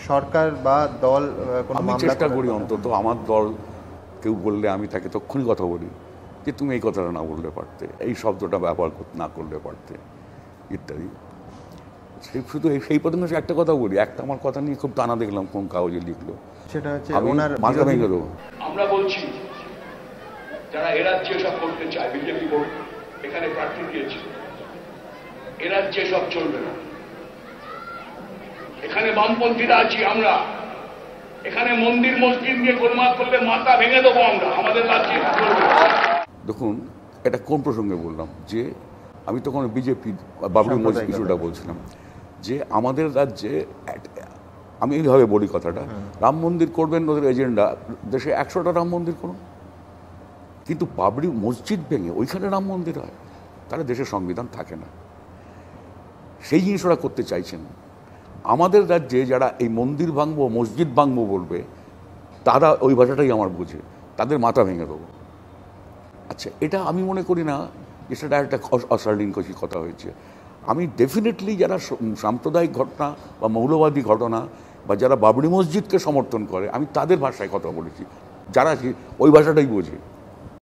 সরকার বা দল আমি চেষ্টা করি অন্তত আমার দল কেউ বললে আমি তাকে তক্ষুনি কথা বলি যে তুমি এই কথাটা না বললে পারতে, এই শব্দটা ব্যবহার না করলে পারতে ইত্যাদি। শুধু সেই প্রসঙ্গে একটা কথা বলি, একটা আমার কথা নিয়ে খুব টানা দেখলাম কোন কাগজে লিখলো, সেটা হচ্ছে আমি মাথা ভেঙে দেবো। আমরা বলছি যারা এ রাজ্যে সব করতে চায়, বিজেপি এখানে প্রার্থী দিয়েছে, এ রাজ্যে সব চলবে না। এখানে বামপন্থীরা আছি আমরা, এখানে মন্দির মসজিদ নিয়ে গোলমাল করলে মাথা ভেঙে দেবো আমরা, আমাদের রাজ্যে চলবে না। দেখুন এটা কোন প্রসঙ্গে বললাম, যে আমি তখন বিজেপি বাবরি মসজিদ কিছুটা বলছিলাম যে আমাদের রাজ্যে, আমি এইভাবে বলি কথাটা, রাম মন্দির করবেন ওদের এজেন্ডা, দেশে 100টা রাম মন্দির করুন, কিন্তু বাবরি মসজিদ ভেঙে ওইখানে রাম মন্দির হয়, তাহলে দেশের সংবিধান থাকে না। সেই জিনিস ওরা করতে চাইছেন। আমাদের রাজ্যে যারা এই মন্দির ভাঙবো মসজিদ ভাঙবো বলবে, তারা ওই ভাষাটাই আমার বোঝে, তাদের মাথা ভেঙে দেবো। আচ্ছা, এটা আমি মনে করি না যে সেটা একটা অশালীন কথা হয়েছে। আমি ডেফিনেটলি যারা সাম্প্রদায়িক ঘটনা বা মৌলবাদী ঘটনা বা যারা বাবরি মসজিদকে সমর্থন করে, আমি তাদের ভাষায় কথা বলেছি, যারা ওই ভাষাটাই বোঝে।